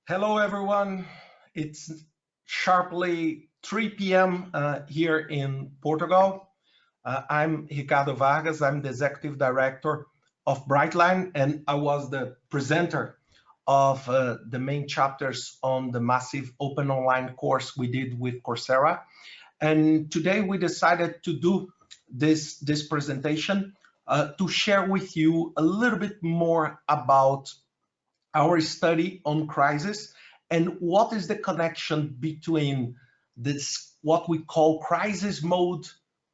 Hello, everyone. It's sharply 3 p.m. Here in Portugal. I'm Ricardo Vargas. I'm the Executive Director of Brightline, and I was the presenter of the main chapters on the massive open online course we did with Coursera. And today we decided to do this presentation to share with you a little bit more about our study on crisis and what is the connection between this, what we call crisis mode,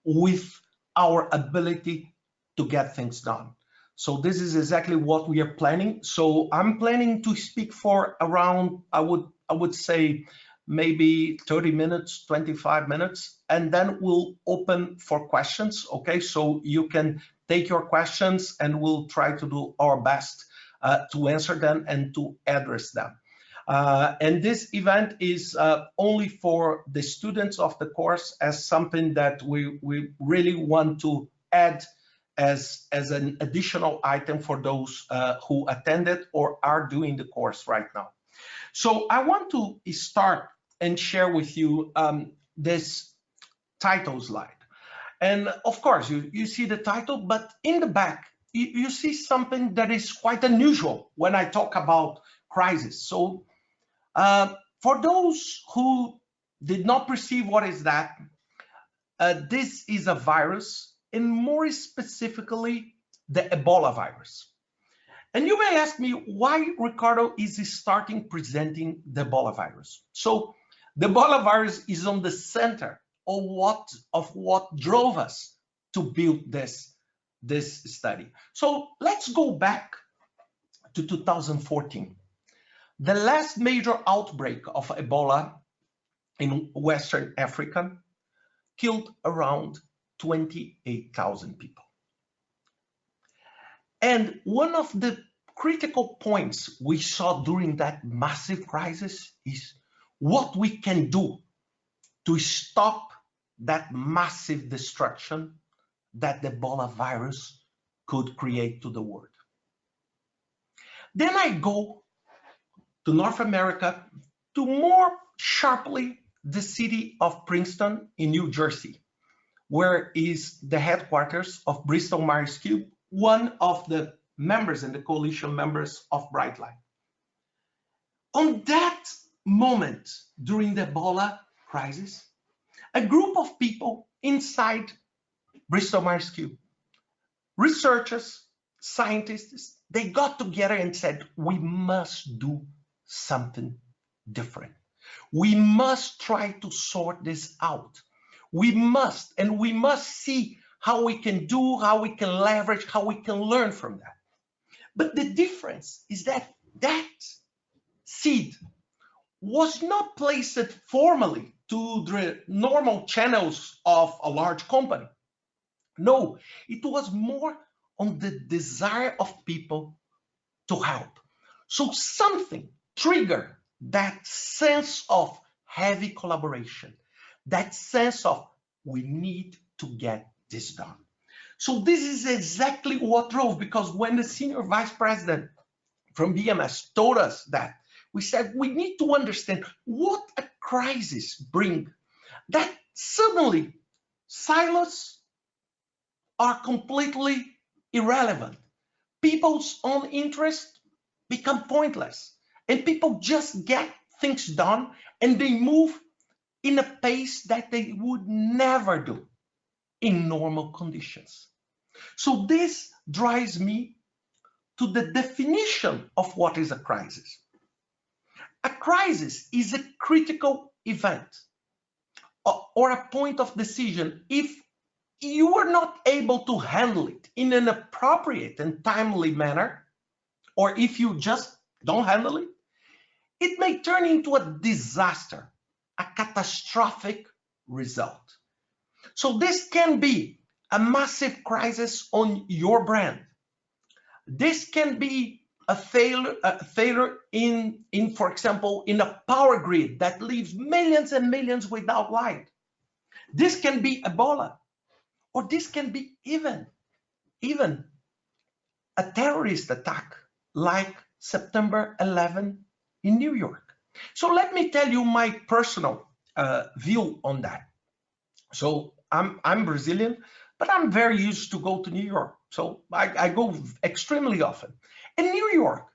with our ability to get things done. So this is exactly what we are planning. So I'm planning to speak for around, I would say maybe 30 minutes, 25 minutes, and then we'll open for questions. Okay, so you can take your questions and we'll try to do our best to answer them and to address them. And this event is only for the students of the course, as something that we really want to add as an additional item for those who attended or are doing the course right now. So I want to start and share with you this title slide. And of course, you see the title, but in the back, you see something that is quite unusual when I talk about crisis. So for those who did not perceive what is that, this is a virus, and more specifically, the Ebola virus. And you may ask me why Ricardo is starting presenting the Ebola virus. So the Ebola virus is on the center of what drove us to build this study. So let's go back to 2014. The last major outbreak of Ebola in Western Africa killed around 28,000 people. And one of the critical points we saw during that massive crisis is what we can do to stop that massive destruction that the Ebola virus could create to the world. Then I go to North America, to more sharply the city of Princeton in New Jersey, where is the headquarters of Bristol Myers Squibb, one of the members and the coalition members of Brightline. On that moment during the Ebola crisis, a group of people inside Bristol Myers Squibb, researchers, scientists, they got together and said, we must do something different. We must try to sort this out. We must see how we can do, how we can leverage, how we can learn from that. But the difference is that that seed was not placed formally to the normal channels of a large company. No, it was more on the desire of people to help. So something triggered that sense of heavy collaboration, that sense of we need to get this done. So this is exactly what drove, because when the senior vice president from BMS told us that, we said we need to understand what a crisis brings, that suddenly silos are completely irrelevant. People's own interests become pointless, and people just get things done and they move in a pace that they would never do in normal conditions. So this drives me to the definition of what is a crisis. A crisis is a critical event or a point of decision. If you are not able to handle it in an appropriate and timely manner, or if you just don't handle it, it may turn into a disaster, a catastrophic result. So this can be a massive crisis on your brand. This can be a failure in, for example, in a power grid that leaves millions and millions without light. This can be Ebola, or this can be even a terrorist attack like September 11 in New York. So let me tell you my personal view on that. So I'm Brazilian, but I'm very used to go to New York. So I go extremely often. And New York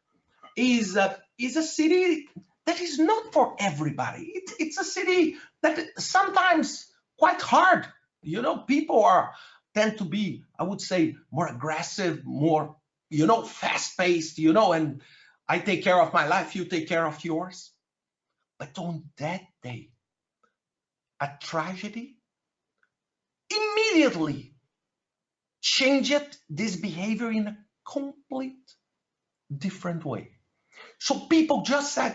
is a city that is not for everybody. It's a city that sometimes quite hard. You know, people tend to be, I would say, more aggressive, more, fast paced, and I take care of my life, you take care of yours. But on that day, a tragedy immediately changed this behavior in a complete different way. So people just said,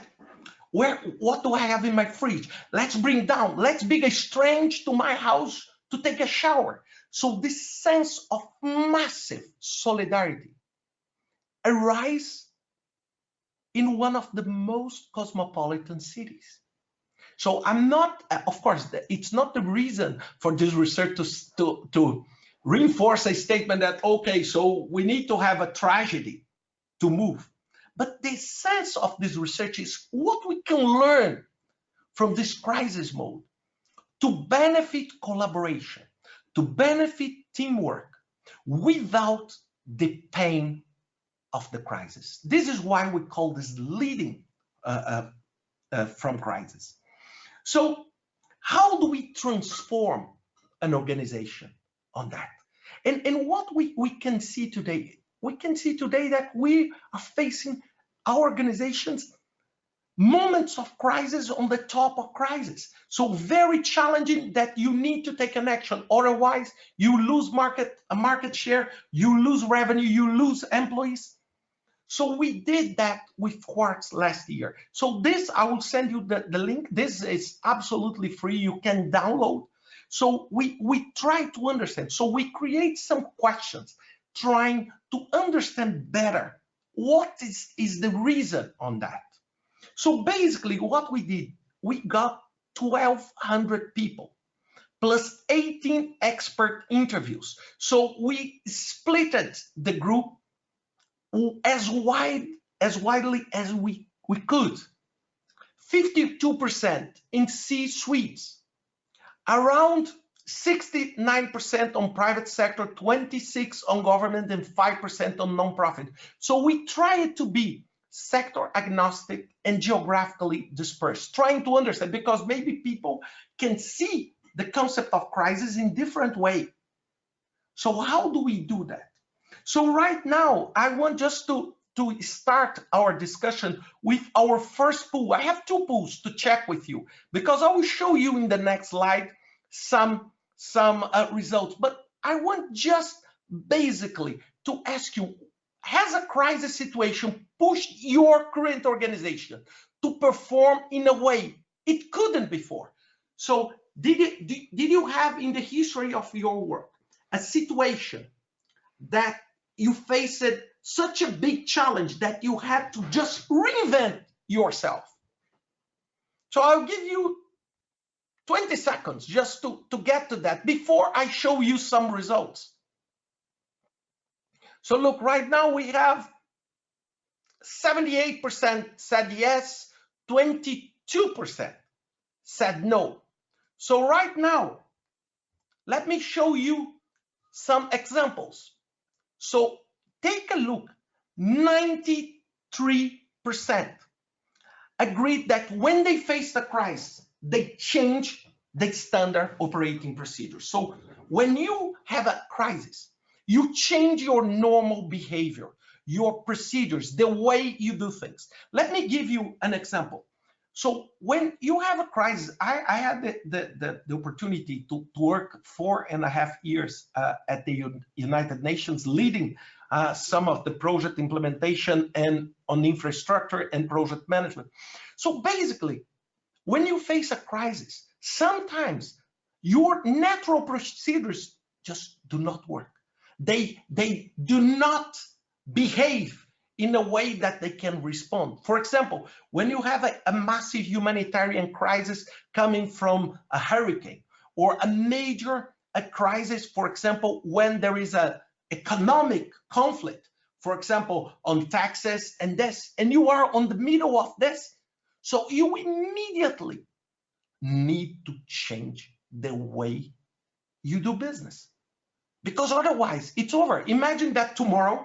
what do I have in my fridge? Let's bring a stranger to my house to take a shower. So this sense of massive solidarity arise in one of the most cosmopolitan cities. So I'm not, of course, it's not the reason for this research to reinforce a statement that, okay, so we need to have a tragedy to move. But the sense of this research is what we can learn from this crisis mode to benefit collaboration, to benefit teamwork without the pain of the crisis. This is why we call this leading from crisis. So how do we transform an organization on that? And what we can see today, that we are facing our organizations moments of crisis on the top of crisis. So very challenging that you need to take an action. Otherwise, you lose market share, you lose revenue, you lose employees. So we did that with Quartz last year. So this, I will send you the link. This is absolutely free. You can download. So we try to understand. So we create some questions, trying to understand better what is the reason on that. So basically what we did, we got 1,200 people plus 18 expert interviews. So we splitted the group as widely as we could. 52% in C-suites, around 69% on private sector, 26% on government, and 5% on nonprofit. So we tried to be sector agnostic and geographically dispersed, trying to understand, because maybe people can see the concept of crisis in different way. So how do we do that? So right now, I want just to start our discussion with our first pool. I have two pools to check with you, because I will show you in the next slide some results. But I want just basically to ask you, has a crisis situation pushed your current organization to perform in a way it couldn't before? So did you have in the history of your work a situation that you faced such a big challenge that you had to just reinvent yourself? So I'll give you 20 seconds just to get to that before I show you some results. So look, right now we have 78% said yes, 22% said no. So right now, let me show you some examples. So take a look, 93% agreed that when they face a crisis, they change the standard operating procedures. So when you have a crisis, you change your normal behavior, your procedures, the way you do things. Let me give you an example. So when you have a crisis, I had the opportunity to work 4.5 years at the United Nations, leading some of the project implementation and on infrastructure and project management. So basically, when you face a crisis, sometimes your natural procedures just do not work. They do not behave in a way that they can respond. For example, when you have a massive humanitarian crisis coming from a hurricane, or a major crisis, for example, when there is an economic conflict, for example, on taxes and this, and you are on the middle of this. So you immediately need to change the way you do business, because otherwise it's over. Imagine that tomorrow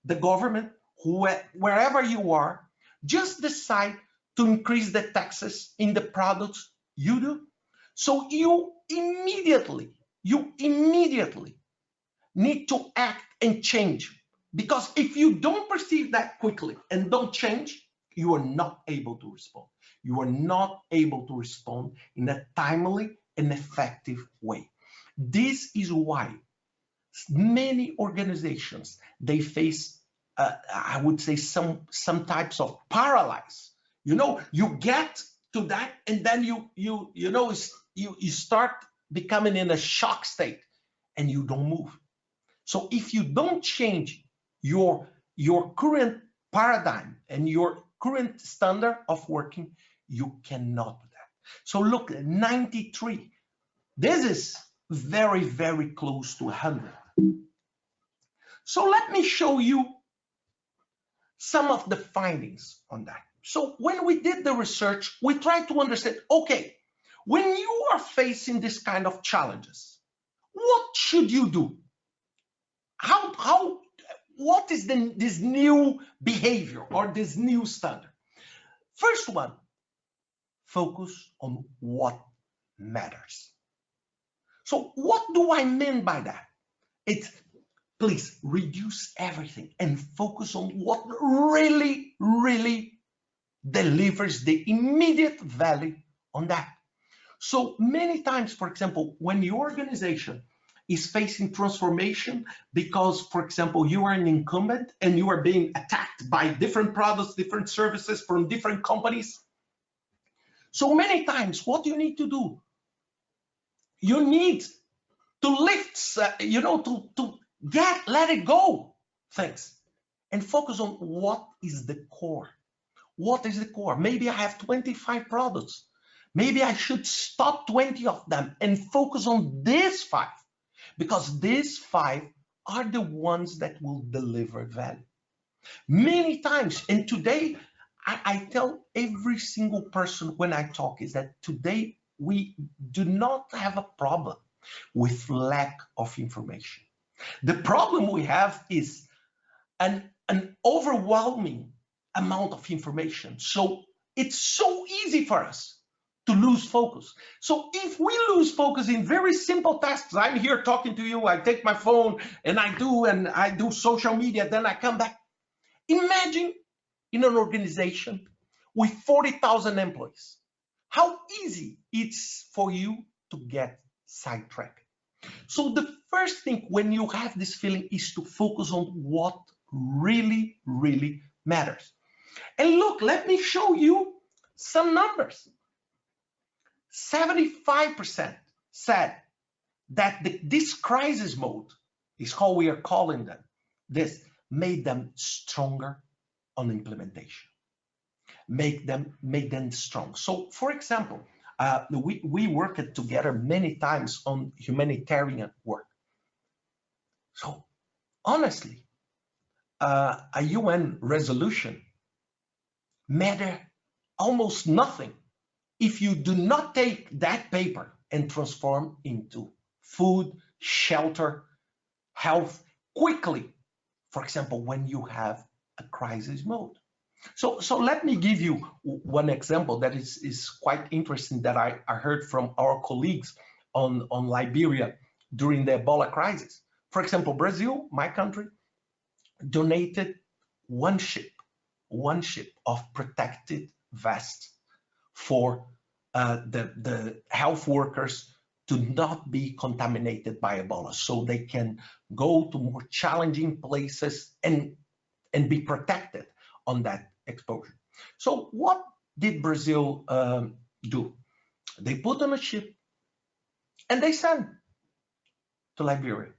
the government, wherever you are, just decide to increase the taxes in the products you do. So you immediately need to act and change, because if you don't perceive that quickly and don't change, you are not able to respond. You are not able to respond in a timely and effective way. This is why many organizations, they face, I would say, some types of paralysis. You get to that, and then you start becoming in a shock state, and you don't move. So if you don't change your current paradigm and your current standard of working, you cannot do that. So look, 93. This is very, very close to 100. So let me show you some of the findings on that. So when we did the research, we tried to understand, okay, when you are facing this kind of challenges, what should you do? What is this new behavior or this new standard? First one, focus on what matters. So what do I mean by that? It's, please reduce everything and focus on what really, really delivers the immediate value on that. So many times, for example, when your organization is facing transformation because, for example, you are an incumbent and you are being attacked by different products, different services from different companies. So many times, what you need to do, you need to lift, to let it go things and focus on what is the core. What is the core? Maybe I have 25 products. Maybe I should stop 20 of them and focus on these 5, because these 5 are the ones that will deliver value. Many times, and today, I tell every single person when I talk, is that today we do not have a problem with lack of information. The problem we have is an overwhelming amount of information. So it's so easy for us to lose focus. So if we lose focus in very simple tasks, I'm here talking to you, I take my phone and I do social media, then I come back. Imagine in an organization with 40,000 employees, how easy it's for you to get sidetracked. So the first thing when you have this feeling is to focus on what really, really matters. And look, let me show you some numbers. 75% said that this crisis mode is how we are calling them. This made them stronger on implementation. Make them strong. So, for example, we worked together many times on humanitarian work. So, honestly, a UN resolution matter almost nothing if you do not take that paper and transform into food, shelter, health quickly. For example, when you have a crisis mode. So let me give you one example that is quite interesting that I heard from our colleagues on Liberia during the Ebola crisis. For example, Brazil, my country, donated one ship of protected vests for the health workers to not be contaminated by Ebola, so they can go to more challenging places and be protected on that exposure. So what did Brazil do? They put on a ship and they sent to Liberia.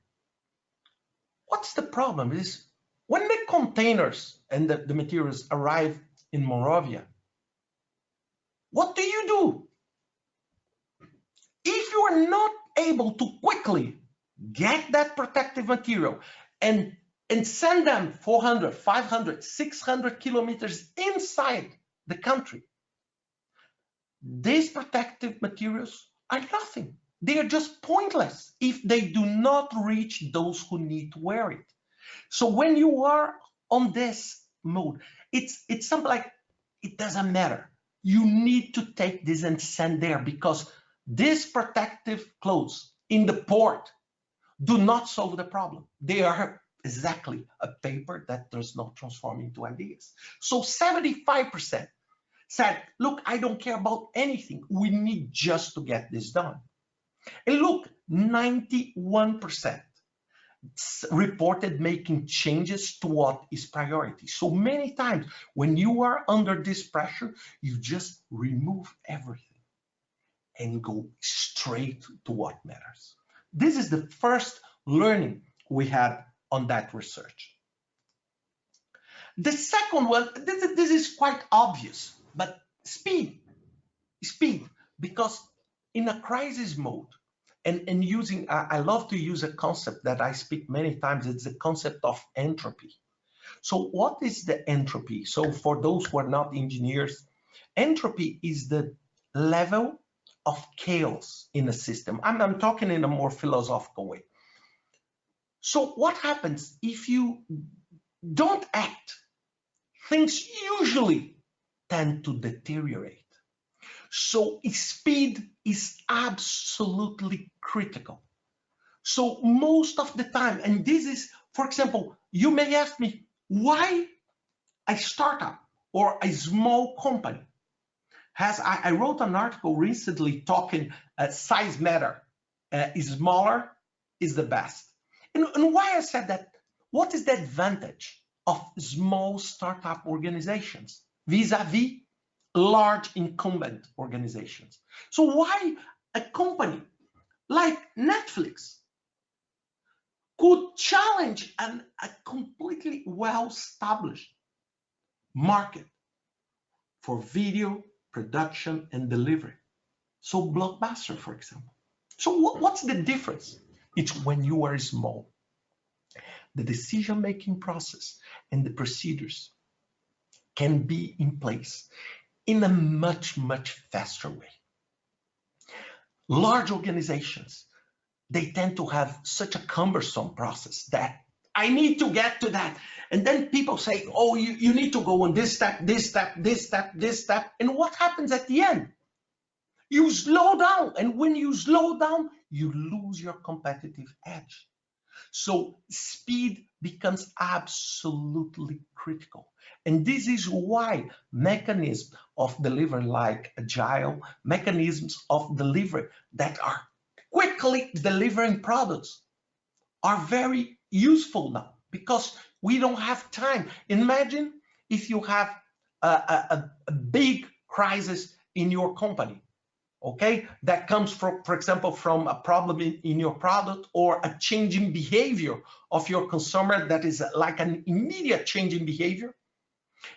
What's the problem is when the containers and the materials arrive in Monrovia, what do you do? If you are not able to quickly get that protective material and send them 400, 500, 600 kilometers inside the country, these protective materials are nothing. They are just pointless if they do not reach those who need to wear it. So when you are on this mode, it's something like, it doesn't matter. You need to take this and send there, because these protective clothes in the port do not solve the problem. They are exactly a paper that does not transform into ideas. So 75% said, look, I don't care about anything. We need just to get this done. And look, 91% reported making changes to what is priority. So many times when you are under this pressure, you just remove everything and go straight to what matters. This is the first learning we had on that research. The second one, this is quite obvious, but speed, because in a crisis mode, and using, I love to use a concept that I speak many times, it's the concept of entropy. So what is the entropy? So for those who are not engineers, entropy is the level of chaos in a system. I'm talking in a more philosophical way. So what happens if you don't act? Things usually tend to deteriorate. So speed is absolutely critical. So most of the time, and this is, for example, you may ask me, why a startup or a small company I wrote an article recently talking size matter, smaller is the best. And why I said that, what is the advantage of small startup organizations vis-a-vis large incumbent organizations? So why a company like Netflix could challenge a completely well-established market for video production and delivery? So Blockbuster, for example. So what's the difference? It's when you are small. The decision-making process and the procedures can be in place in a much, much faster way. Large organizations, they tend to have such a cumbersome process that I need to get to that. And then people say, oh, you need to go on this step, this step, this step, this step. And what happens at the end? You slow down. And when you slow down, you lose your competitive edge. So speed becomes absolutely critical. And this is why mechanisms of delivery like agile, mechanisms of delivery that are quickly delivering products are very useful now, because we don't have time. Imagine if you have a big crisis in your company, okay, that comes from, for example, from a problem in your product or a changing behavior of your consumer that is like an immediate change in behavior.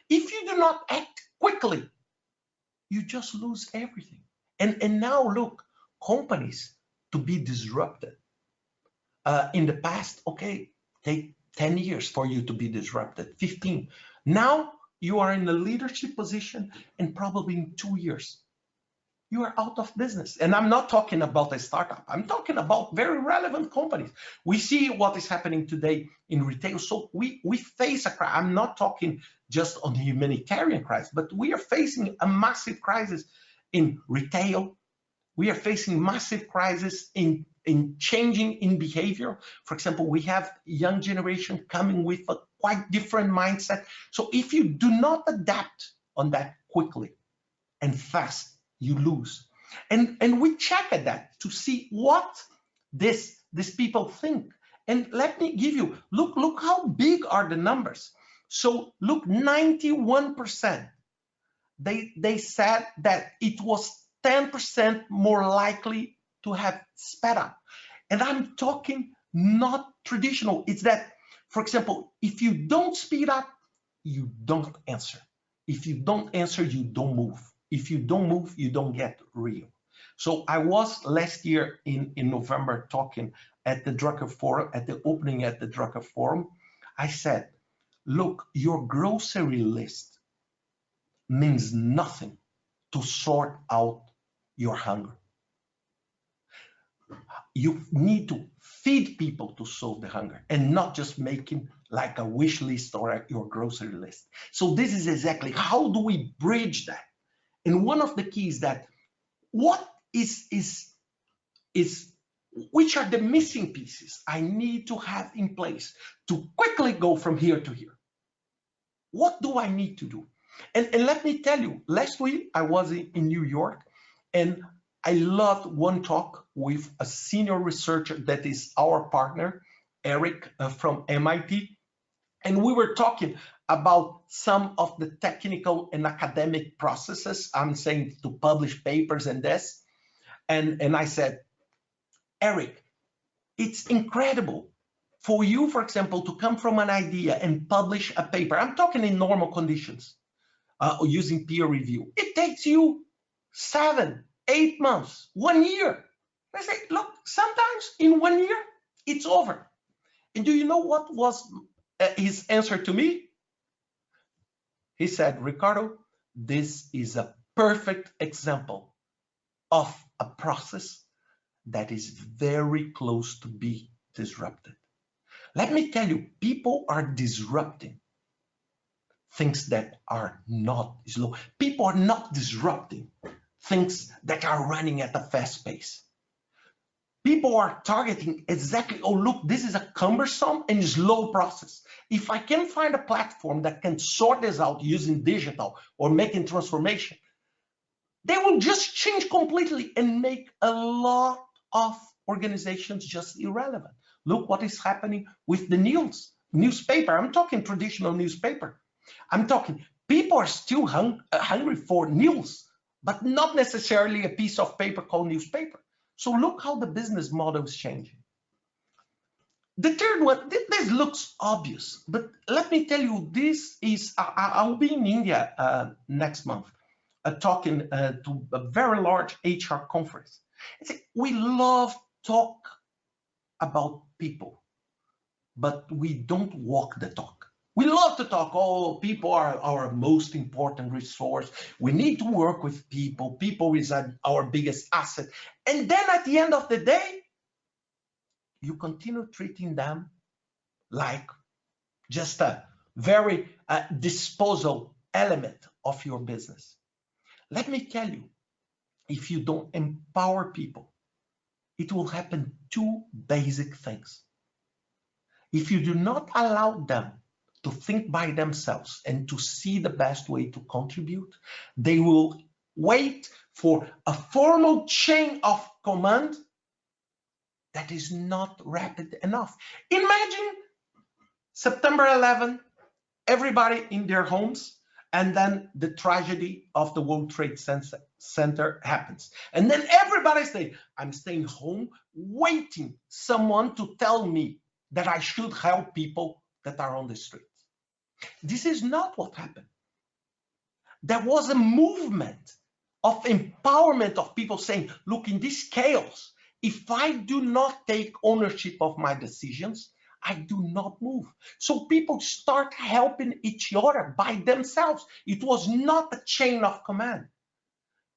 If you do not act quickly, you just lose everything. And now look, companies to be disrupted. In the past, okay, take 10 years for you to be disrupted, 15. Now you are in a leadership position and probably in 2 years, you are out of business. And I'm not talking about a startup. I'm talking about very relevant companies. We see what is happening today in retail. So we face a crisis. I'm not talking just on the humanitarian crisis, but we are facing a massive crisis in retail. We are facing massive crisis in changing in behavior. For example, we have young generation coming with a quite different mindset. So if you do not adapt on that quickly and fast, you lose. And we check at that to see what these people think. And let me give you, look how big are the numbers. So look, 91%, they said that it was 10% more likely to have sped up. And I'm talking not traditional. It's that, for example, if you don't speed up, you don't answer. If you don't answer, you don't move. If you don't move, you don't get real. So I was last year in November talking at the Drucker Forum, at the opening at the Drucker Forum. I said, look, your grocery list means nothing to sort out your hunger. You need to feed people to solve the hunger and not just making like a wish list or your grocery list. So this is exactly how do we bridge that? And one of the keys that what is which are the missing pieces I need to have in place to quickly go from here to here? What do I need to do? And let me tell you, last week I was in New York and I loved one talk with a senior researcher that is our partner, Eric from MIT. And we were talking about some of the technical and academic processes. I'm saying to publish papers and this. And I said, Eric, it's incredible for you, for example, to come from an idea and publish a paper. I'm talking in normal conditions, using peer review. It takes you 7, 8 months, 1 year. I say, look, sometimes in 1 year, it's over. And do you know what was his answer to me? He said, Ricardo, this is a perfect example of a process that is very close to be disrupted. Let me tell you, people are disrupting things that are not slow. People are not disrupting things that are running at a fast pace. People are targeting exactly, oh, look, this is a cumbersome and slow process. If I can find a platform that can sort this out using digital or making transformation, they will just change completely and make a lot of organizations just irrelevant. Look what is happening with the newspaper. I'm talking traditional newspaper. I'm talking people are still hungry for news, but not necessarily a piece of paper called newspaper. So look how the business model is changing. The third one, this looks obvious, but let me tell you, this is, I'll be in India next month talking to a very large HR conference. We love talk about people, but we don't walk the talk. We love to talk, oh, people are our most important resource. We need to work with people. People is our biggest asset. And then at the end of the day, you continue treating them like just a very disposal element of your business. Let me tell you, if you don't empower people, it will happen 2 basic things. If you do not allow them to think by themselves and to see the best way to contribute, they will wait for a formal chain of command that is not rapid enough. Imagine September 11, everybody in their homes, and then the tragedy of the World Trade Center happens. And then everybody says, I'm staying home waiting someone to tell me that I should help people that are on the streets. This is not what happened. There was a movement of empowerment of people saying, look, in this chaos, if I do not take ownership of my decisions, I do not move. So people start helping each other by themselves. It was not a chain of command.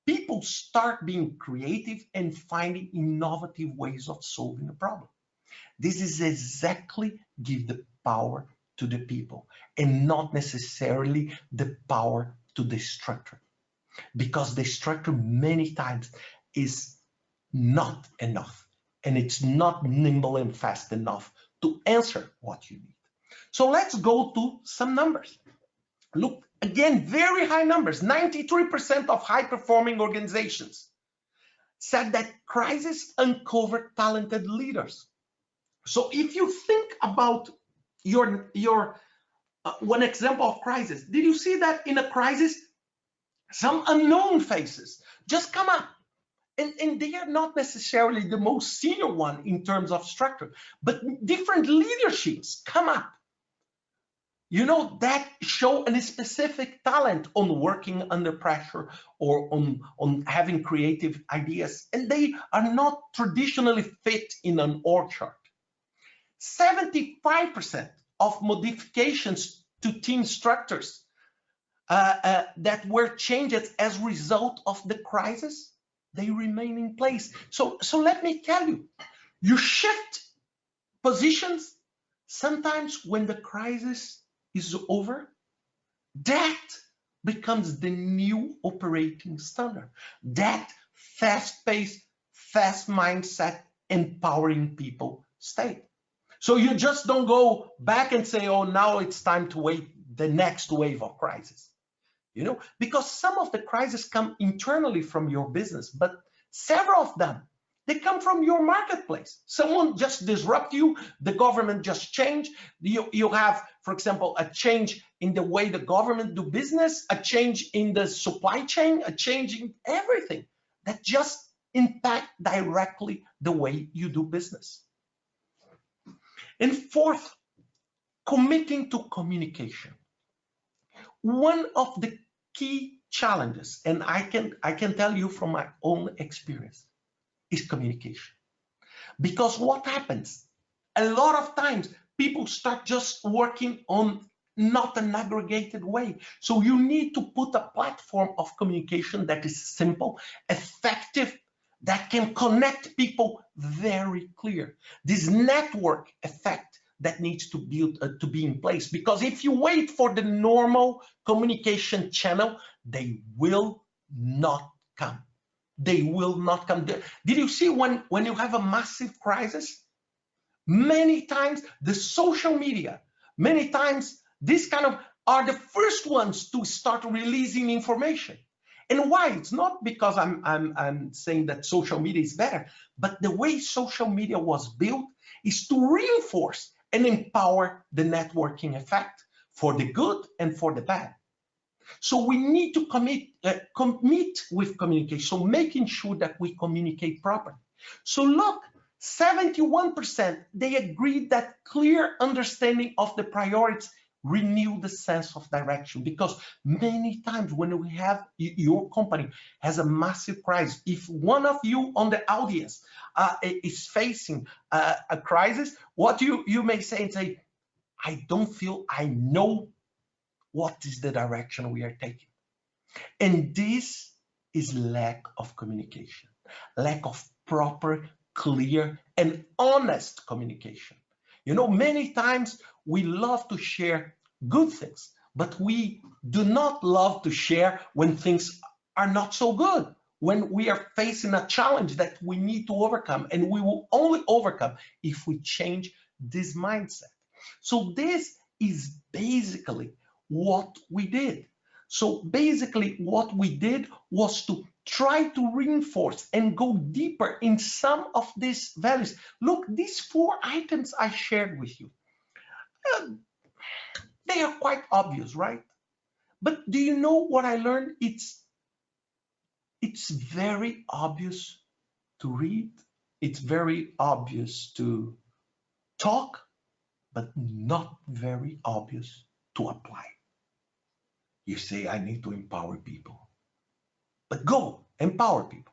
People start being creative and finding innovative ways of solving a problem. This is exactly give the power to the people and not necessarily the power to the structure. Because the structure many times is not enough and it's not nimble and fast enough to answer what you need. So let's go to some numbers. Look, again, very high numbers. 93% of high-performing organizations said that crisis uncovered talented leaders. So if you think about your one example of crisis, did you see that in a crisis, some unknown faces just come up? And they are not necessarily the most senior one in terms of structure, but different leaderships come up, you know, that show a specific talent on working under pressure or on having creative ideas, and they are not traditionally fit in an org chart. 75% of modifications to team structures that were changed as a result of the crisis, they remain in place. So let me tell you, you shift positions sometimes when the crisis is over. That becomes the new operating standard. That fast-paced, fast mindset, empowering people state. So you just don't go back and say, oh, now it's time to wait the next wave of crisis. Because some of the crises come internally from your business, but several of them, they come from your marketplace. Someone just disrupt you, the government just changed. You have, for example, a change in the way the government do business, a change in the supply chain, a change in everything that just impact directly the way you do business. And fourth, committing to communication. One of the key challenges, and I can tell you from my own experience, is communication. Because what happens? A lot of times people start just working on not an aggregated way. So you need to put a platform of communication that is simple, effective, that can connect people very clear. This network effect that needs to be in place, because if you wait for the normal communication channel, they will not come. They will not come. Did you see when you have a massive crisis? Many times the social media, many times these kind of are the first ones to start releasing information. And why? It's not because I'm saying that social media is better, but the way social media was built is to reinforce and empower the networking effect for the good and for the bad. So we need to commit with communication, so making sure that we communicate properly. So look, 71%, they agreed that clear understanding of the priorities renew the sense of direction, because many times when we have your company has a massive crisis, if one of you on the audience is facing a crisis, what you may say and say, I don't feel I know what is the direction we are taking. And this is lack of communication, lack of proper, clear, and honest communication. Many times we love to share good things, but we do not love to share when things are not so good, when we are facing a challenge that we need to overcome, and we will only overcome if we change this mindset. So this is basically what we did. So basically what we did was to try to reinforce and go deeper in some of these values. Look, these 4 items I shared with you, they are quite obvious, right? But do you know what I learned? It's very obvious to read. It's very obvious to talk, but not very obvious to apply. You say, I need to empower people. But go, empower people.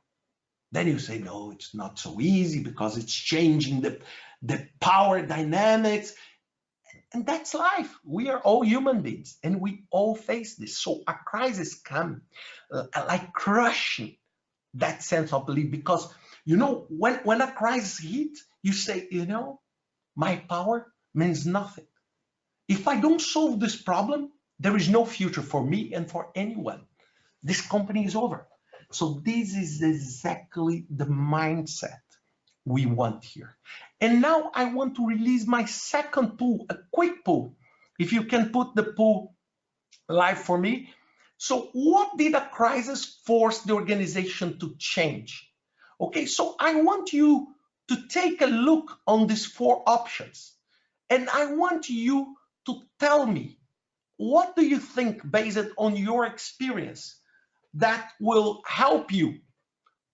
Then you say, no, it's not so easy because it's changing the power dynamics. And that's life. We are all human beings and we all face this. So a crisis comes like crushing that sense of belief, because, when a crisis hits, you say, my power means nothing. If I don't solve this problem, there is no future for me and for anyone. This company is over. So this is exactly the mindset we want here. And now I want to release my second pool, a quick pool. If you can put the pool live for me. So what did a crisis force the organization to change? Okay, so I want you to take a look on these 4 options. And I want you to tell me, what do you think, based on your experience, that will help you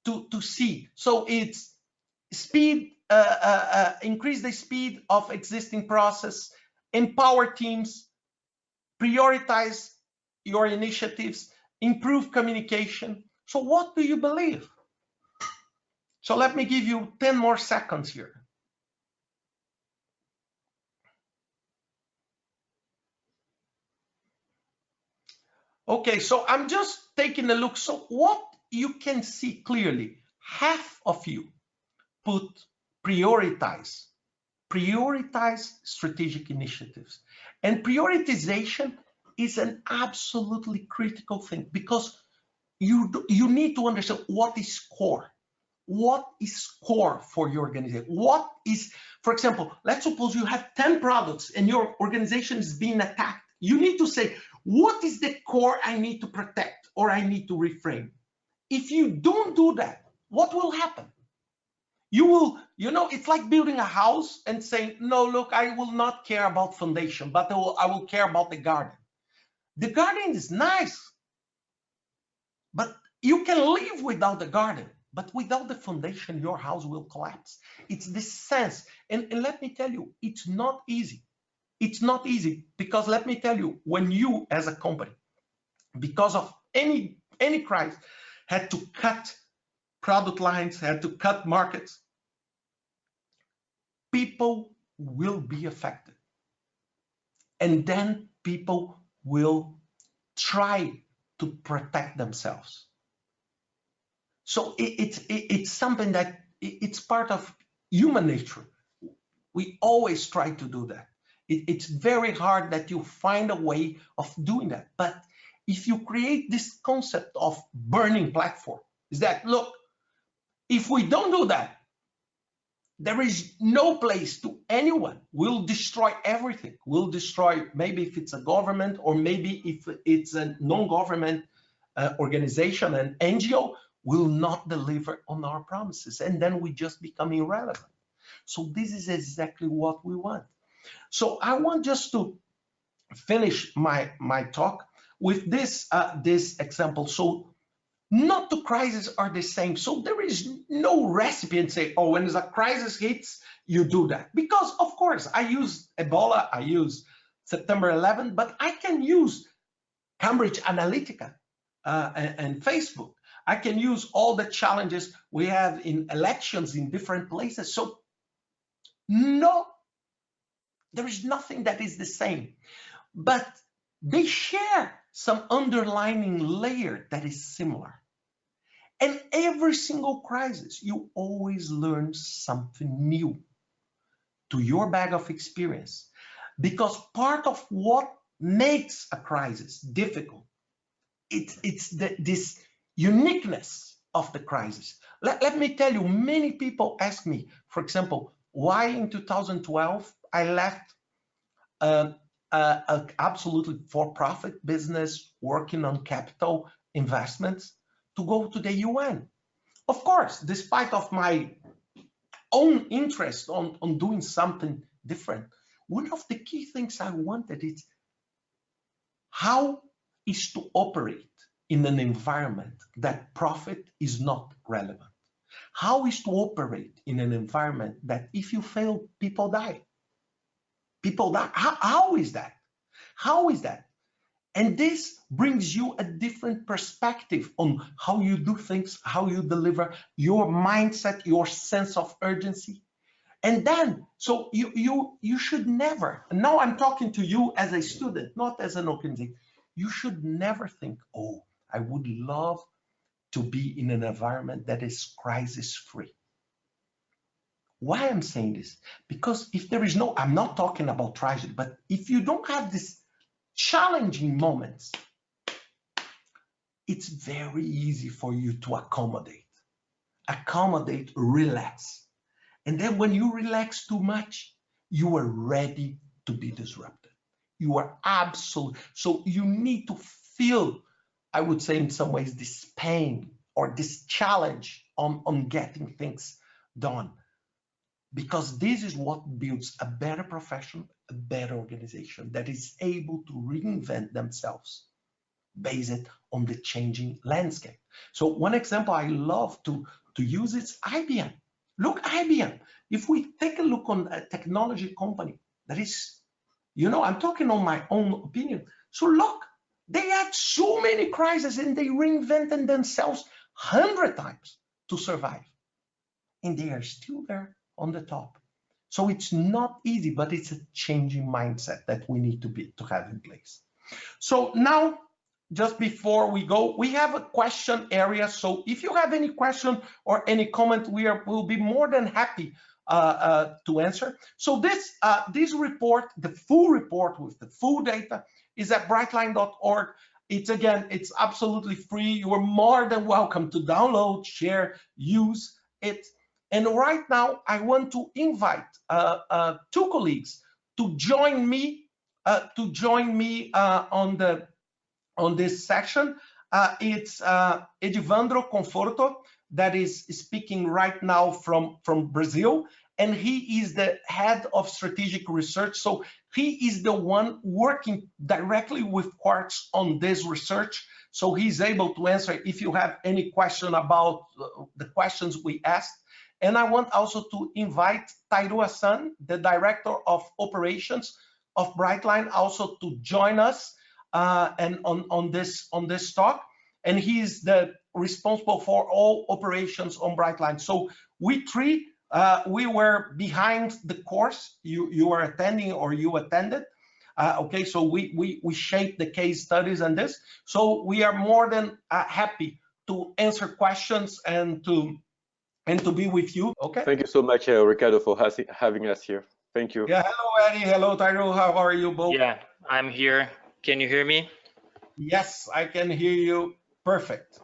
to see? So it's speed, increase the speed of existing process, empower teams, prioritize your initiatives, improve communication. So what do you believe? So let me give you 10 more seconds here. Okay, so I'm just taking a look. So what you can see clearly, half of you put prioritize strategic initiatives. And prioritization is an absolutely critical thing, because you need to understand what is core. What is core for your organization? What is, for example, let's suppose you have 10 products and your organization is being attacked. You need to say, what is the core I need to protect or I need to reframe? If you don't do that, what will happen? You will, it's like building a house and saying, no, look, I will not care about foundation, but I will care about the garden. The garden is nice, but you can live without the garden. But without the foundation, your house will collapse. It's this sense. And let me tell you, it's not easy. It's not easy, because let me tell you, when you as a company, because of any crisis, had to cut product lines, had to cut markets, people will be affected. And then people will try to protect themselves. So it's something that it's part of human nature. We always try to do that. It's very hard that you find a way of doing that. But if you create this concept of burning platform, is that, look, if we don't do that, there is no place to anyone. We'll destroy everything. We'll destroy, maybe if it's a government, or maybe if it's a non-government organization, an NGO, will not deliver on our promises. And then we just become irrelevant. So this is exactly what we want. So I want just to finish my talk with this example. So not the crises are the same. So there is no recipe and say, oh, when a crisis hits, you do that. Because of course, I use Ebola, I use September 11, but I can use Cambridge Analytica and Facebook. I can use all the challenges we have in elections in different places. So no, there is nothing that is the same, but they share some underlying layer that is similar. And every single crisis, you always learn something new to your bag of experience, because part of what makes a crisis difficult, it's this uniqueness of the crisis. Let me tell you, many people ask me, for example, why in 2012 I left an absolutely for-profit business working on capital investments to go to the UN. Of course, despite of my own interest on doing something different, one of the key things I wanted is how is to operate in an environment that profit is not relevant. How is to operate in an environment that if you fail, people die? People die. How is that? How is that? And this brings you a different perspective on how you do things, how you deliver, your mindset, your sense of urgency. And then, so you should never, and now I'm talking to you as a student, not as an organization, you should never think, oh, I would love to be in an environment that is crisis-free. Why I'm saying this? Because if there is no, I'm not talking about tragedy, but if you don't have this challenging moments, it's very easy for you to accommodate, relax. And then when you relax too much, you are ready to be disrupted. You are absolute. So you need to feel, I would say in some ways, this pain or this challenge on getting things done. Because this is what builds a better profession, a better organization that is able to reinvent themselves based on the changing landscape. So one example I love to use is IBM. Look, IBM, if we take a look on a technology company that is, I'm talking on my own opinion. So look, they had so many crises and they reinvented themselves 100 times to survive. And they are still there on the top. So it's not easy, but it's a changing mindset that we need to have in place. So now just before we go, we have a question area. So if you have any question or any comment, we'll be more than happy to answer. So this report, the full report with the full data, is at brightline.org. It's absolutely free. You are more than welcome to download, share, use it. And right now, I want to invite two colleagues to join me on this section. It's Edivandro Conforto that is speaking right now from Brazil, and he is the head of strategic research. So he is the one working directly with Quartz on this research. So he's able to answer if you have any question about the questions we asked. And I want also to invite Tairu Hassan, the Director of Operations of Brightline, also to join us and on this talk. And he is the responsible for all operations on Brightline. So we three, we were behind the course you are attending or you attended. Okay, so we shaped the case studies and this. So we are more than happy to answer questions and to be with you. Okay. Thank you so much, Ricardo, for having us here. Thank you. Yeah. Hello, Eddie. Hello, Tairu. How are you both? Yeah, I'm here. Can you hear me? Yes, I can hear you. Perfect.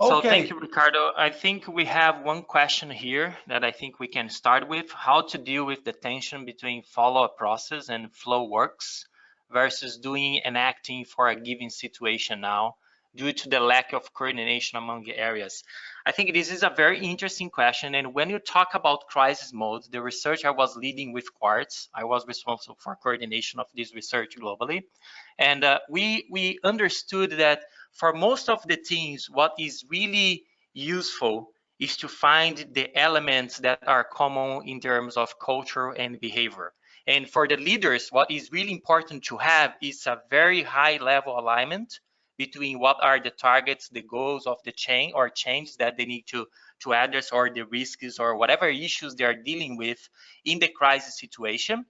So Okay. thank you, Ricardo. I think we have one question here that I think we can start with: how to deal with the tension between follow-up process and flow works versus doing and acting for a given situation now due to the lack of coordination among the areas. I think this is a very interesting question. And when you talk about crisis mode, the research I was leading with Quartz, I was responsible for coordination of this research globally. And we understood that for most of the teams, what is really useful is to find the elements that are common in terms of culture and behavior. And for the leaders, what is really important to have is a very high level alignment between what are the targets, the goals of the chain or change that they need to address, or the risks or whatever issues they are dealing with in the crisis situation.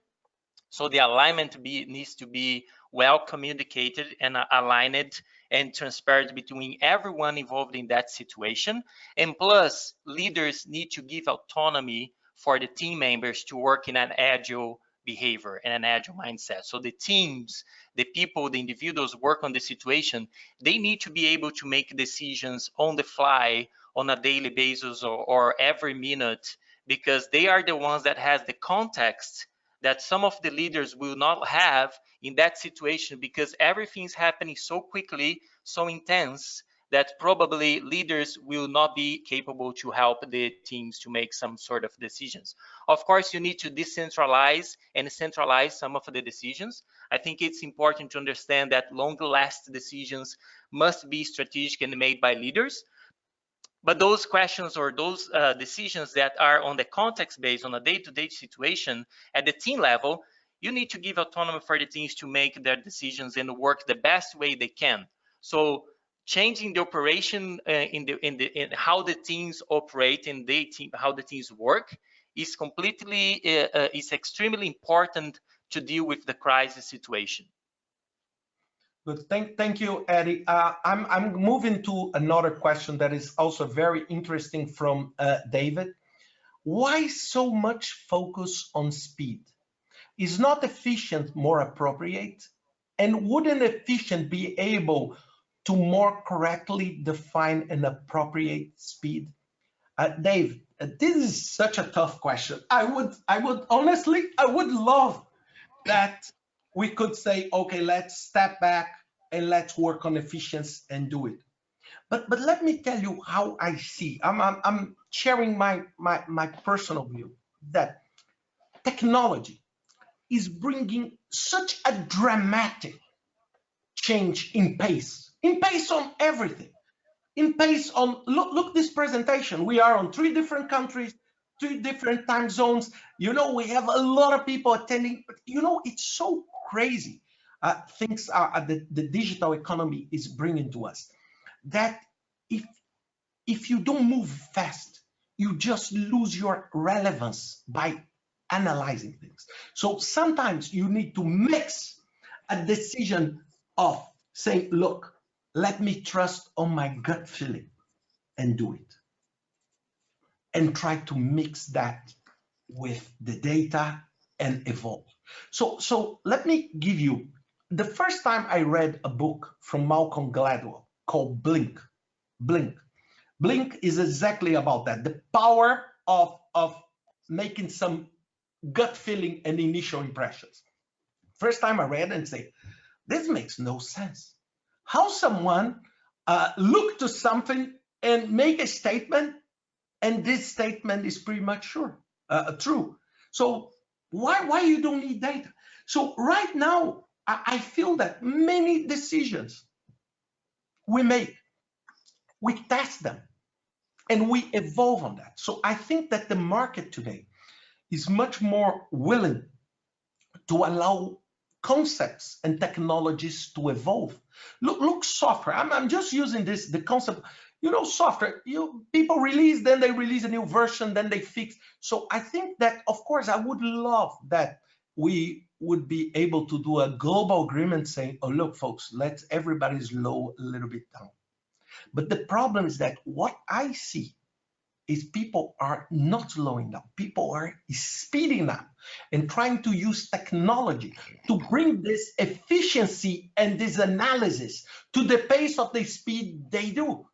So the alignment needs to be well communicated and aligned and transparent between everyone involved in that situation. And plus, leaders need to give autonomy for the team members to work in an agile behavior and an agile mindset. So the teams, the people, the individuals work on the situation, they need to be able to make decisions on the fly on a daily basis or every minute, because they are the ones that has the context that some of the leaders will not have in that situation, because everything's happening so quickly, so intense, that probably leaders will not be capable to help the teams to make some sort of decisions. Of course, you need to decentralize and centralize some of the decisions. I think it's important to understand that long-lasting decisions must be strategic and made by leaders. But those questions or those decisions that are on the context based on a day-to-day situation at the team level, you need to give autonomy for the teams to make their decisions and work the best way they can. So changing the operation in how the teams operate and how the teams work is extremely important to deal with the crisis situation. Good. Thank you, Eddie. I'm moving to another question that is also very interesting from David. Why so much focus on speed? Is not efficient more appropriate? And wouldn't efficient be able to more correctly define an appropriate speed? Dave, this is such a tough question. I would honestly, I would love that we could say, okay, let's step back and let's work on efficiency and do it. But let me tell you how I see. I'm sharing my personal view that technology is bringing such a dramatic change in pace on everything. In pace on, look this presentation. We are on 3 different countries, 3 different time zones. You know, we have a lot of people attending, but you know, it's so crazy. Things are the digital economy is bringing to us that if you don't move fast, you just lose your relevance by analyzing things. So sometimes you need to mix a decision of saying, look, let me trust on my gut feeling and do it. And try to mix that with the data and evolve. So let me give you, the first time I read a book from Malcolm Gladwell called Blink. Blink is exactly about that, the power of making some gut feeling and initial impressions. First time I read and say, this makes no sense. How someone look to something and make a statement, and this statement is pretty much true. So why you don't need data? So right now, I feel that many decisions we make, we test them, and we evolve on that. So I think that the market today is much more willing to allow concepts and technologies to evolve. Look, software. I'm just using the concept. You know, software. People release, then they release a new version, then they fix. So I think that, of course, I would love that we would be able to do a global agreement saying, oh, look, folks, let's everybody slow a little bit down. But the problem is that what I see is people are not slowing down. People are speeding up and trying to use technology to bring this efficiency and this analysis to the pace of the speed they do.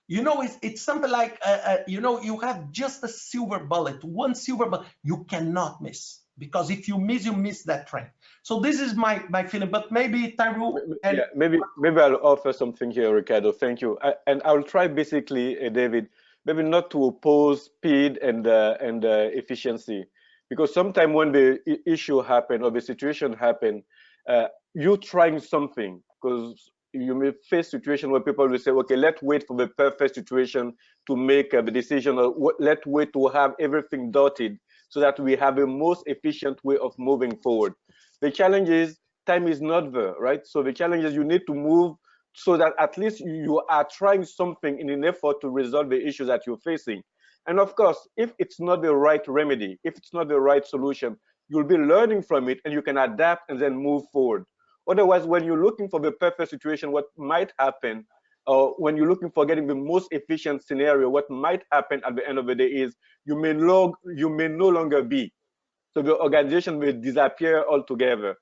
You know, it's something like, you know, you have just a silver bullet, one silver bullet, you cannot miss. Because if you miss that train. So this is my feeling, but maybe Tyrell. Yeah, maybe I'll offer something here, Ricardo. Thank you. And I'll try basically, David, maybe not to oppose speed and efficiency, because sometimes when the issue happen or the situation happen, you trying something, because you may face situation where people will say, okay, let's wait for the perfect situation to make the decision, or let's wait to have everything dotted so that we have a most efficient way of moving forward. The challenge is time is not there, right? So the challenge is you need to move so that at least you are trying something in an effort to resolve the issues that you're facing. And of course, if it's not the right remedy, if it's not the right solution, you'll be learning from it and you can adapt and then move forward. Otherwise, when you're looking for the perfect situation, what might happen, or when you're looking for getting the most efficient scenario, what might happen at the end of the day is you may no longer be. So the organization will disappear altogether.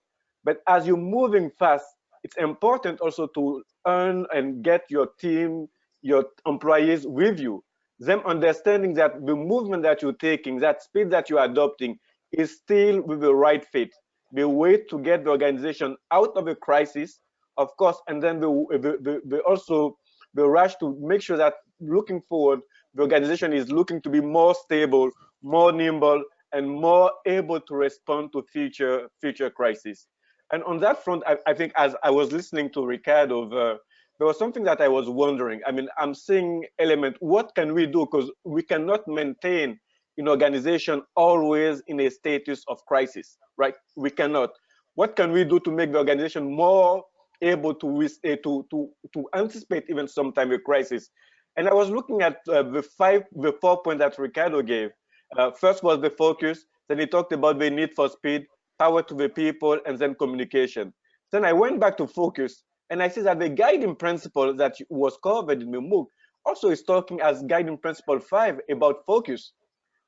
But as you're moving fast, it's important also to earn and get your team, your employees with you. Them understanding that the movement that you're taking, that speed that you're adopting is still with the right fit. The way to get the organization out of a crisis, of course, and then also the rush to make sure that looking forward, the organization is looking to be more stable, more nimble, and more able to respond to future crises. And on that front, I think as I was listening to Ricardo, there was something that I was wondering. I mean, I'm seeing element, what can we do? Because we cannot maintain an organization always in a status of crisis, right? We cannot. What can we do to make the organization more able to anticipate even sometime a crisis? And I was looking at the 4 points that Ricardo gave. First was the focus, then he talked about the need for speed, power to the people, and then communication. Then I went back to focus, and I see that the guiding principle that was covered in the MOOC also is talking as guiding principle 5 about focus.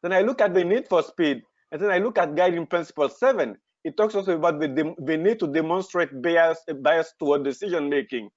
Then I look at the need for speed, and then I look at guiding principle 7. It talks also about the need to demonstrate bias toward decision making.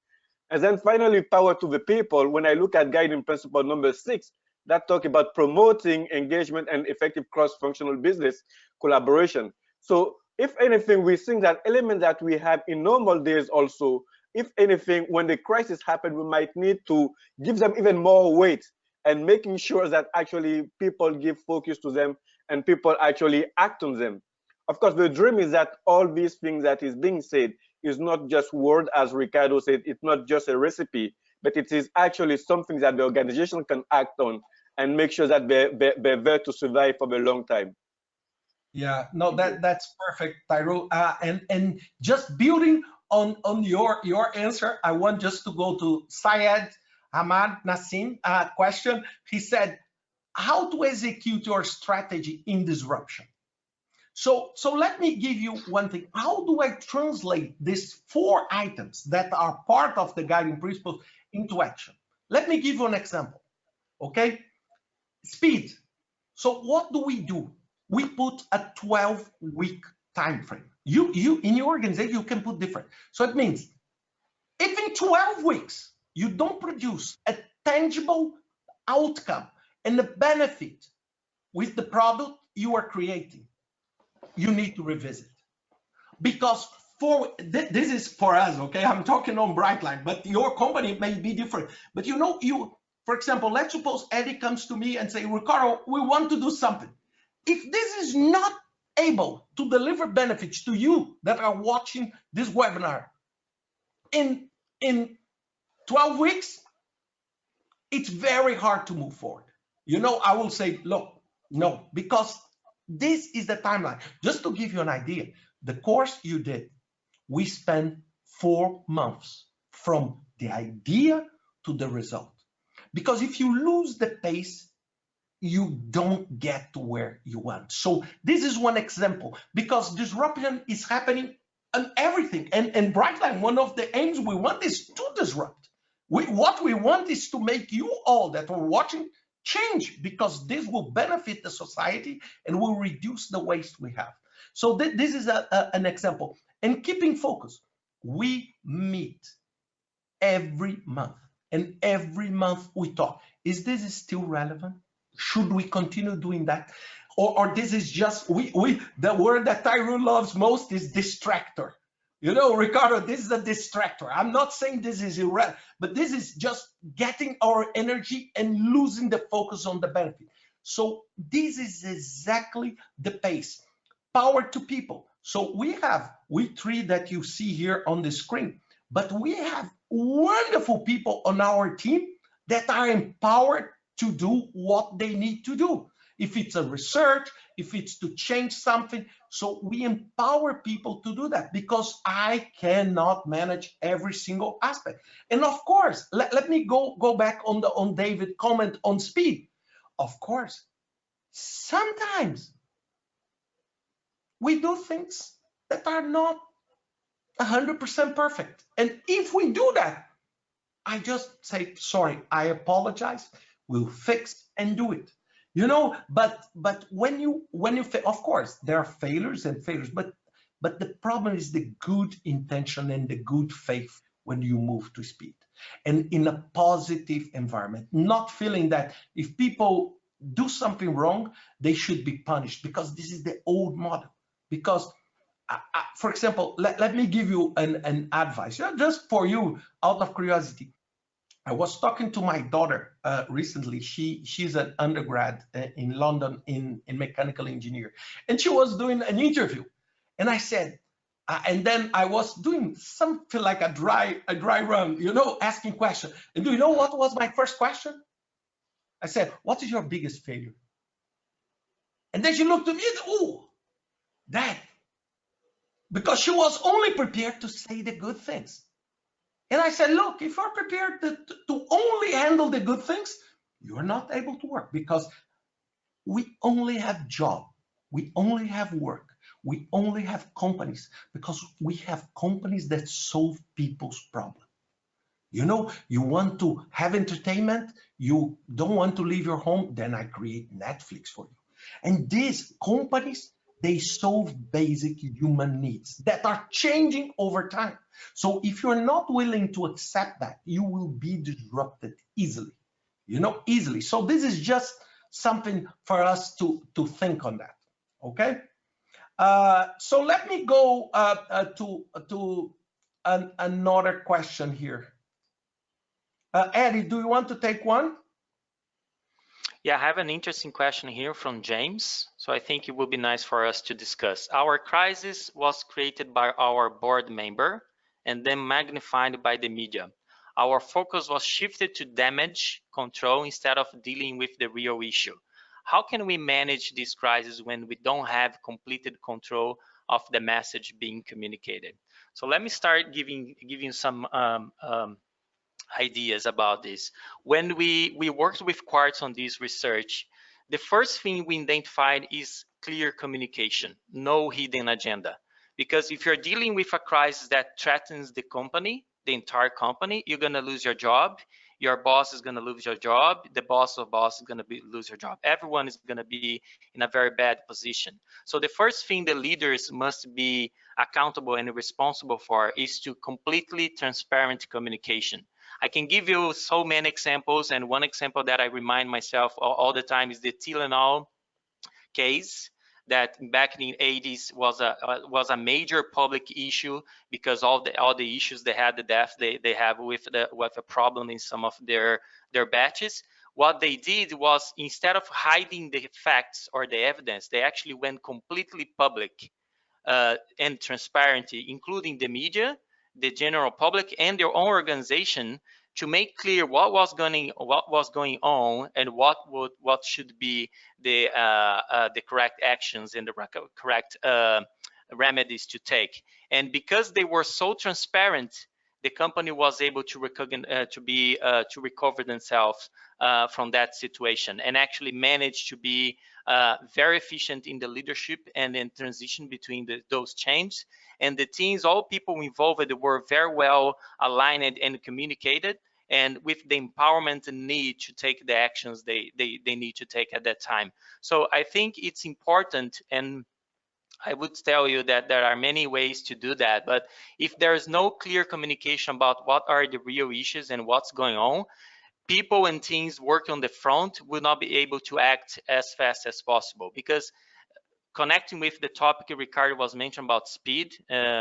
And then finally, power to the people. When I look at guiding principle number 6, that talk about promoting engagement and effective cross-functional business collaboration. So if anything, we think that element that we have in normal days also, if anything, when the crisis happened, we might need to give them even more weight and making sure that actually people give focus to them and people actually act on them. Of course, the dream is that all these things that is being said is not just word, as Ricardo said, it's not just a recipe, but it is actually something that the organization can act on and make sure that they're there to survive for a long time. Yeah, no, that's perfect, Tyrell. And just building on your answer, I want just to go to Syed Ahmad Nassim question. He said, how to execute your strategy in disruption? So let me give you one thing. How do I translate these 4 items that are part of the guiding principles into action? Let me give you an example, okay? Speed. So what do? We put a 12-week time frame. You in your organization, you can put different. So it means if in 12 weeks you don't produce a tangible outcome and a benefit with the product you are creating, you need to revisit. Because this is for us, okay? I'm talking on Brightline, but your company may be different. But for example, let's suppose Eddie comes to me and say, Ricardo, we want to do something. If this is not able to deliver benefits to you that are watching this webinar in 12 weeks, it's very hard to move forward. I will say, look, no, because this is the timeline. Just to give you an idea, the course you did, we spent 4 months from the idea to the result. Because if you lose the pace, you don't get to where you want. So this is one example, because disruption is happening on everything. And Brightline, one of the aims we want is to disrupt. What we want is to make you all that are watching change, because this will benefit the society and will reduce the waste we have. So this is an example. And keeping focus, we meet every month, and every month we talk. Is this still relevant? Should we continue doing that? Or this is just, the word that Tyrone loves most is distractor. Ricardo, this is a distractor. I'm not saying this is irrelevant, but this is just getting our energy and losing the focus on the benefit. So this is exactly the pace. Power to people. So we 3 that you see here on the screen, but we have wonderful people on our team that are empowered to do what they need to do. If it's a research, if it's to change something. So we empower people to do that, because I cannot manage every single aspect. And of course, let me go back on David's comment on speed. Of course, sometimes we do things that are not 100% perfect. And if we do that, I just say, sorry, I apologize, we'll fix and do it. But when you of course there are failures and failures, but the problem is the good intention and the good faith when you move to speed and in a positive environment, not feeling that if people do something wrong, they should be punished, because this is the old model. Because for example, let me give you an advice, just for you, out of curiosity. I was talking to my daughter recently. She's an undergrad in London in mechanical engineer, and she was doing an interview. And I said, and then I was doing something like a dry run, asking questions. And do you know what was my first question? I said, what is your biggest failure? And then she looked at me and, oh, that. Because she was only prepared to say the good things. And I said, look, if you're prepared to only handle the good things, you're not able to work, because we only have job, we only have work, we only have companies, because we have companies that solve people's problems. You want to have entertainment, you don't want to leave your home, then I create Netflix for you. And these companies, they solve basic human needs that are changing over time. So if you're not willing to accept that, you will be disrupted easily, easily. So this is just something for us to think on that, okay? So let me go to another question here. Eddie, do you want to take one? Yeah, I have an interesting question here from James. So I think it would be nice for us to discuss. Our crisis was created by our board member and then magnified by the media. Our focus was shifted to damage control instead of dealing with the real issue. How can we manage this crisis when we don't have completed control of the message being communicated? So let me start giving some ideas about this. When we worked with Quartz on this research, the first thing we identified is clear communication, no hidden agenda. Because if you're dealing with a crisis that threatens the company, the entire company, you're going to lose your job. Your boss is going to lose your job. The boss of boss is going to lose your job. Everyone is going to be in a very bad position. So the first thing the leaders must be accountable and responsible for is to completely transparent communication. I can give you so many examples, and one example that I remind myself all the time is the Tylenol case that back in the 80s was a major public issue because all the issues they had, the death they have with a problem in some of their batches. What they did was, instead of hiding the facts or the evidence, they actually went completely public and transparency, including the media, the general public, and their own organization, to make clear what was going on and what should be the correct actions and the correct remedies to take. And because they were so transparent, the company was able to recover themselves from that situation, and actually managed to be very efficient in the leadership and in transition between those changes. And the teams, all people involved, were very well aligned and communicated, and with the empowerment and need to take the actions they need to take at that time. So I think it's important, and I would tell you that there are many ways to do that, but if there is no clear communication about what are the real issues and what's going on, people and teams working on the front will not be able to act as fast as possible. Because connecting with the topic Ricardo was mentioned about speed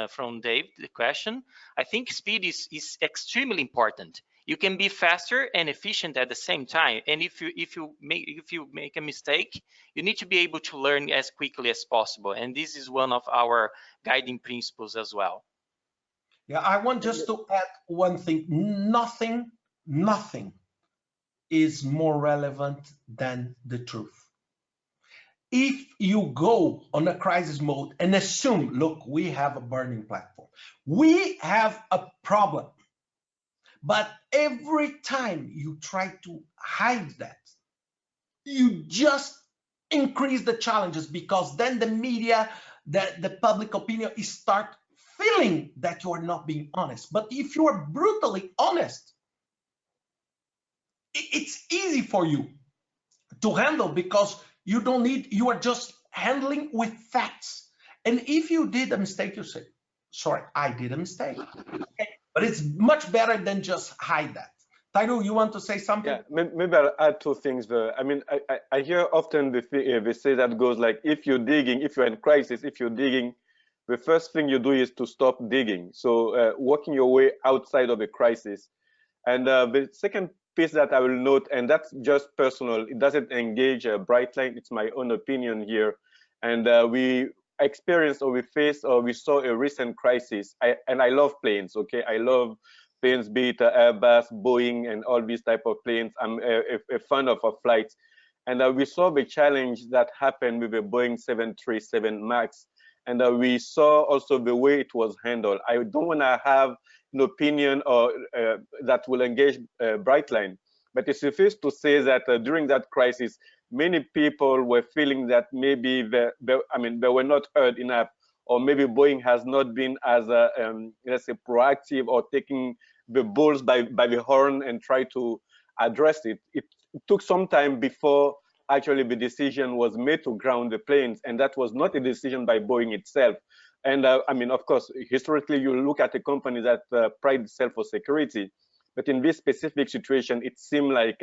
from Dave, the question, I think speed is extremely important. You can be faster and efficient at the same time. And if you make a mistake, you need to be able to learn as quickly as possible. And this is one of our guiding principles as well. Yeah, I want just to add one thing. Nothing is more relevant than the truth. If you go on a crisis mode and assume, look, we have a burning platform, we have a problem, but every time you try to hide that, you just increase the challenges, because then the media, the public opinion start feeling that you are not being honest. But if you are brutally honest, it's easy for you to handle, because you don't need, you are just handling with facts. And if you did a mistake, you say, sorry, I did a mistake. Okay? But it's much better than just hide that. Tyro, you want to say something? Yeah, maybe I'll add two things there. I mean, I hear often they say that goes like, if you're digging, if you're in crisis, if you're digging, the first thing you do is to stop digging. So working your way outside of a crisis. And the second piece that I will note, and that's just personal, it doesn't engage Brightline, it's my own opinion here. And we experienced, or we faced, or we saw a recent crisis. And I love planes, okay? I love planes, be it Airbus, Boeing, and all these type of planes. I'm a fan of flights. And we saw the challenge that happened with the Boeing 737 MAX. And we saw also the way it was handled. I don't want to have an opinion or that will engage Brightline, but it's suffice to say that during that crisis, many people were feeling that maybe they were not heard enough, or maybe Boeing has not been as let's say proactive, or taking the bulls by the horn and try to address it. It took some time before actually the decision was made to ground the planes, and that was not a decision by Boeing itself. And I mean, of course, historically, you look at a company that prides itself for security, but in this specific situation, it seemed like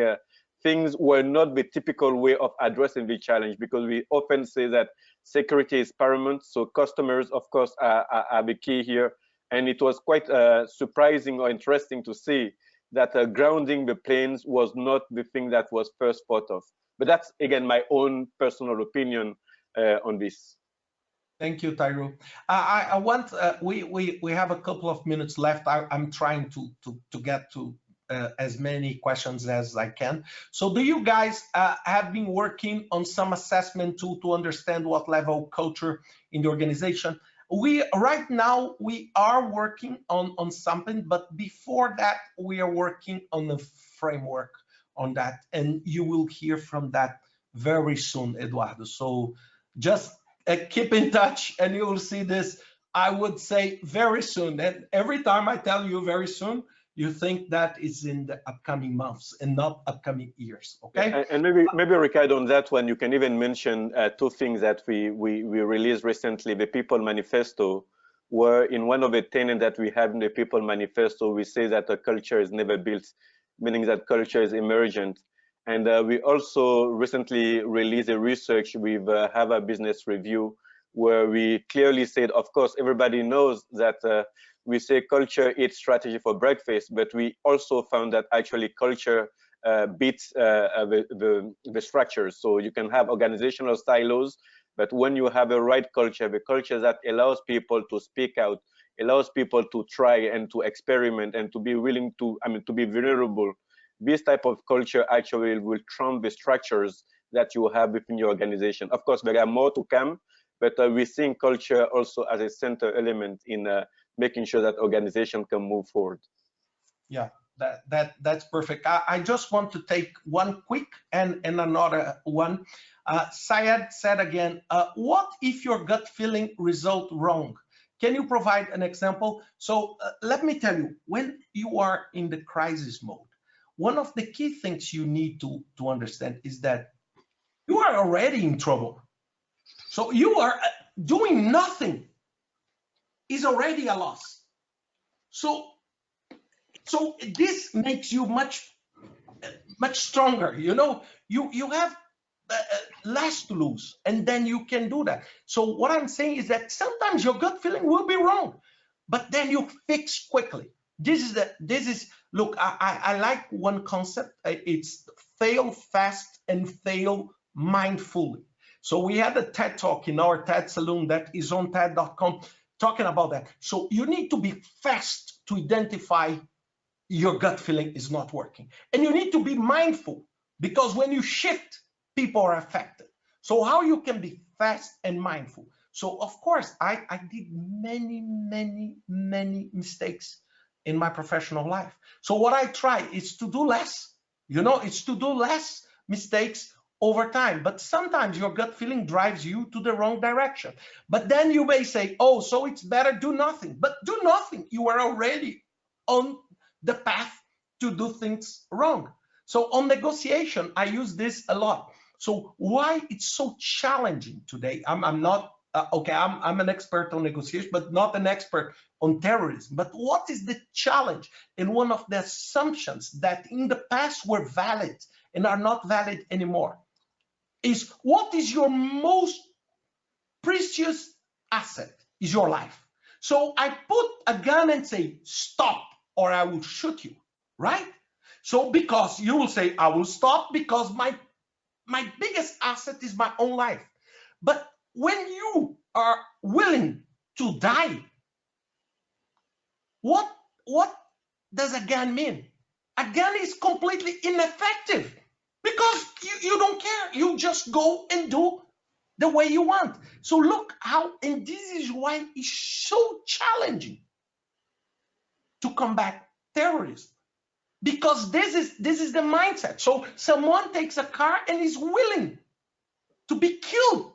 things were not the typical way of addressing the challenge, because we often say that security is paramount. So customers, of course, are the key here. And it was quite surprising or interesting to see that grounding the planes was not the thing that was first thought of. But that's, again, my own personal opinion on this. Thank you, Tyro. I want, we have a couple of minutes left. I'm trying to get to as many questions as I can. So do you guys have been working on some assessment tool to understand what level of culture in the organization? Right now, we are working on something, but before that, we are working on the framework on that. And you will hear from that very soon, Eduardo. So Just keep in touch and you will see this, I would say, very soon. And every time I tell you very soon, you think that is in the upcoming months and not upcoming years, okay? And maybe Ricardo, on that one, you can even mention two things that we released recently, the People Manifesto, where in one of the tenets that we have in the People Manifesto, we say that a culture is never built, meaning that culture is emergent. And we also recently released a research with Harvard Business Review, where we clearly said, of course, everybody knows that we say culture eats strategy for breakfast, but we also found that actually culture beats the structures. So you can have organizational silos, but when you have a right culture, the culture that allows people to speak out, allows people to try and to experiment and to be willing to, to be vulnerable, this type of culture actually will trump the structures that you have within your organization. Of course, there are more to come, but we think culture also as a center element in making sure that organization can move forward. Yeah, that's perfect. I just want to take one quick and another one. Syed said again, what if your gut feeling result wrong? Can you provide an example? So let me tell you, when you are in the crisis mode, one of the key things you need to understand is that you are already in trouble. So you are doing nothing is already a loss. So this makes you much stronger. You know, you have less to lose, and then you can do that. So what I'm saying is that sometimes your gut feeling will be wrong, but then you fix quickly. This is look, I like one concept. It's fail fast and fail mindfully. So we had a TED talk in our TED Saloon that is on TED.com talking about that. So you need to be fast to identify your gut feeling is not working. And you need to be mindful, because when you shift, people are affected. So how you can be fast and mindful? So of course, I did many mistakes in my professional life. So what I try is to do less, it's to do less mistakes over time. But sometimes your gut feeling drives you to the wrong direction. But then you may say, oh, so it's better do nothing. But do nothing. You are already on the path to do things wrong. So on negotiation, I use this a lot. So why it's so challenging today? I'm not okay. I'm an expert on negotiation, but not an expert on terrorism. But what is the challenge? And one of the assumptions that in the past were valid and are not valid anymore is, what is your most precious asset? Is your life. So I put a gun and say, stop, or I will shoot you, right? So because you will say, I will stop because my biggest asset is my own life. But when you are willing to die, what does a gun mean? A gun is completely ineffective because you don't care. You just go and do the way you want. So look how, and this is why it's so challenging to combat terrorism, because this is the mindset. So someone takes a car and is willing to be killed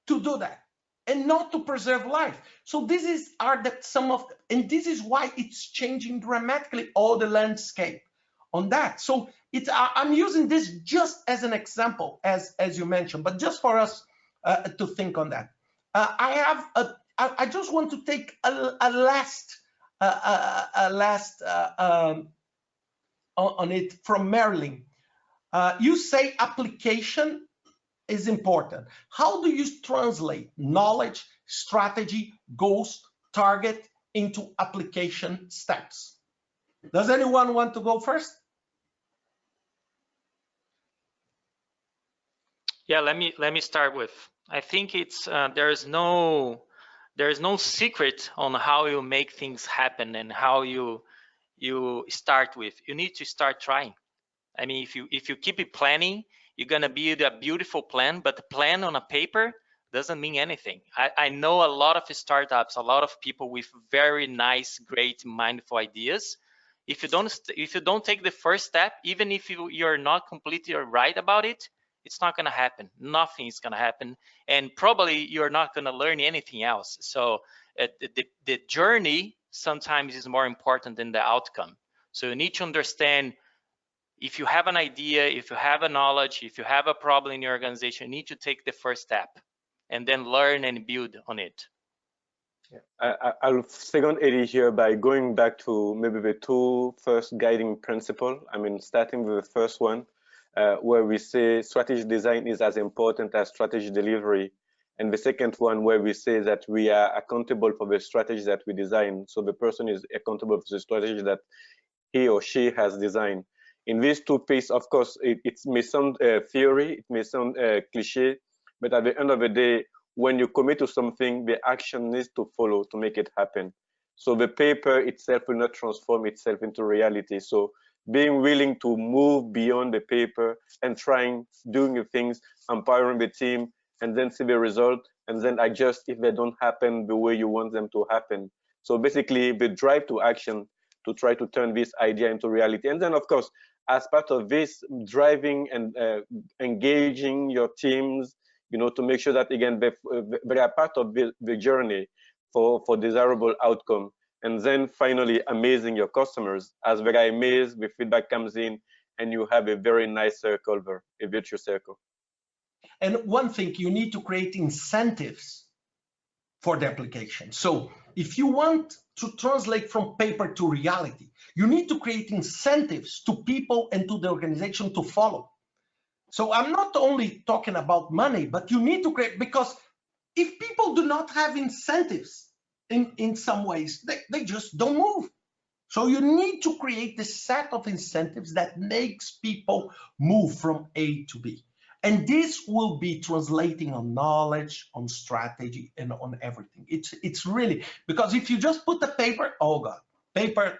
to do that and not to preserve life. So this is and this is why it's changing dramatically all the landscape on that. So I'm using this just as an example, as you mentioned, but just for us to think on that. I just want to take a last on it from Marilyn. You say application is important. How do you translate knowledge, strategy, goals, target into application steps? Does anyone want to go first? Yeah, let me start with. I think it's there's no secret on how you make things happen and how you start with. You need to start trying. I mean, if you keep it planning, you're gonna build a beautiful plan, but the plan on a paper doesn't mean anything. I know a lot of startups, a lot of people with very nice, great, mindful ideas. If you don't take the first step, even if you're not completely right about it, it's not going to happen. Nothing is going to happen, and probably you're not going to learn anything else. So the journey sometimes is more important than the outcome. So you need to understand, if you have an idea, if you have a knowledge, if you have a problem in your organization, you need to take the first step and then learn and build on it. I'll second Eddie here by going back to maybe the two first guiding principles. I mean, starting with the first one, where we say strategy design is as important as strategy delivery. And the second one, where we say that we are accountable for the strategy that we design. So the person is accountable for the strategy that he or she has designed. In these two pieces, of course, it may sound theory, it may sound cliche, but at the end of the day, when you commit to something, the action needs to follow to make it happen. So the paper itself will not transform itself into reality. So being willing to move beyond the paper and doing the things, empowering the team, and then see the result, and then adjust if they don't happen the way you want them to happen. So basically, the drive to action to try to turn this idea into reality. And then, of course, as part of this, driving and engaging your teams, to make sure that, again, they are part of the journey for desirable outcome. And then finally, amazing your customers. As they are amazed, the feedback comes in, and you have a very nice circle there, a virtuous circle. And one thing, you need to create incentives for the application. So if you want to translate from paper to reality, you need to create incentives to people and to the organization to follow. So I'm not only talking about money, but you need to create, because if people do not have incentives in some ways, they just don't move. So you need to create this set of incentives that makes people move from A to B. And this will be translating on knowledge, on strategy, and on everything. It's really, because if you just put the paper, oh God, paper,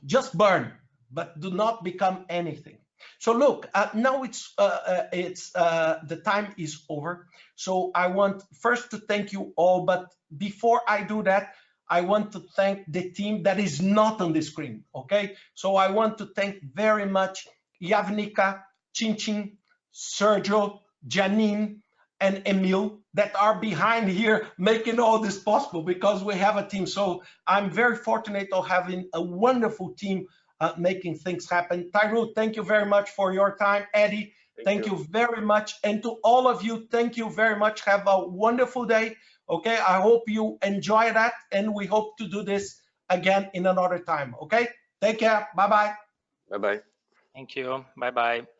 just burn, but do not become anything. So look, now the time is over. So I want first to thank you all, but before I do that, I want to thank the team that is not on the screen, okay? So I want to thank very much Yavnika, Chinchin, Sergio, Janine, and Emil that are behind here making all this possible, because we have a team. So I'm very fortunate of having a wonderful team making things happen. Tyru, thank you very much for your time. Eddie, thank you very much. And to all of you, thank you very much. Have a wonderful day. Okay, I hope you enjoy that, and we hope to do this again in another time. Okay, take care. Bye-bye. Bye-bye. Thank you. Bye-bye.